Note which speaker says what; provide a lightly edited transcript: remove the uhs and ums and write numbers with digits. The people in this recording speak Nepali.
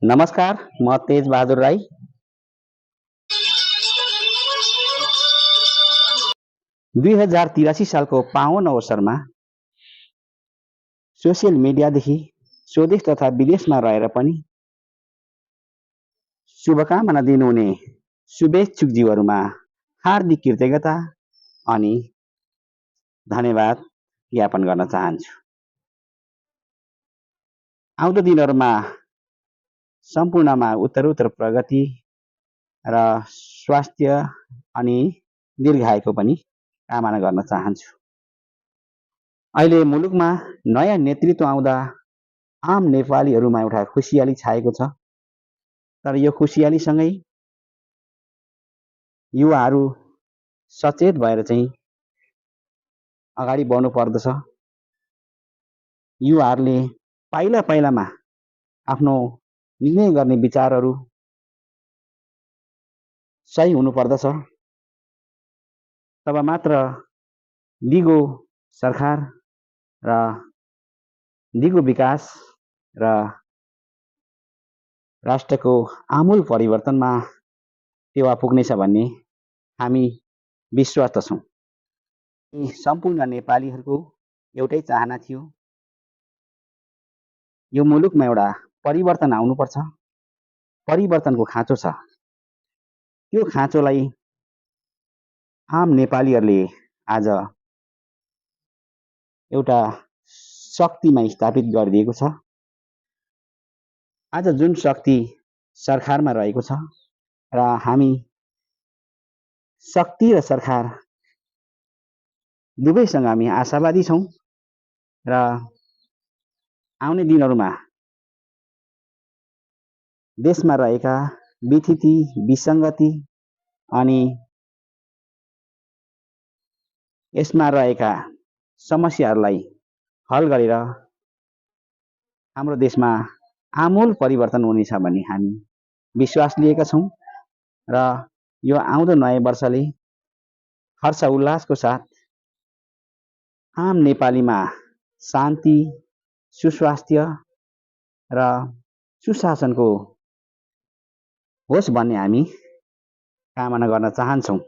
Speaker 1: नमस्कार, म तेज बहादुर राई। 2083 सालको पावन अवसरमा सोसियल मिडियादेखि स्वदेश तथा विदेशमा रहेर पनि शुभकामना दिनुहुने शुभेच्छुकज्यूहरूमा हार्दिक कृतज्ञता अनि धन्यवाद ज्ञापन गर्न चाहन्छु। आउँदो दिनहरूमा सम्पूर्णमा उत्तरोत्तर प्रगति र स्वास्थ्य अनि दीर्घायुको पनि कामना गर्न चाहन्छु। अहिले मुलुकमा नयाँ नेतृत्व आउँदा आम नेपालीहरूमा एउटा खुसियाली छाएको छ। तर यो खुसियालीसँगै युवाहरू सचेत भएर चाहिँ अगाडि बढ्नु पर्दछ। युवाहरूले पाइला पाइलामा आफ्नो निर्णय गर्ने विचारहरू सही हुनुपर्दछ। तब मात्र दिगो सरकार र दिगो विकास र राष्ट्रको आमूल परिवर्तनमा टेवा पुग्नेछ भन्ने हामी विश्वस्त छौँ। सम्पूर्ण नेपालीहरूको एउटै चाहना थियो, यो मुलुकमा एउटा परिवर्तन आउनुपर्छ। परिवर्तनको खाँचो छ। त्यो खाँचोलाई आम नेपालीहरूले आज एउटा शक्तिमा स्थापित गरिदिएको छ। आज जुन शक्ति सरकारमा रहेको छ र हामी शक्ति र सरकार दुवैसँग हामी आशावादी छौँ र आउने दिनहरूमा देशमा रहेका विथिति विसङ्गति अनि यसमा रहेका समस्याहरूलाई हल गरेर हाम्रो देशमा आमूल परिवर्तन हुनेछ भन्ने हामी विश्वास लिएका छौँ र यो आउँदो नयाँ वर्षले हर्ष उल्लासको साथ आम नेपालीमा शान्ति, सुस्वास्थ्य र सुशासनको होस् भन्ने हामी कामना गर्न चाहन्छौँ।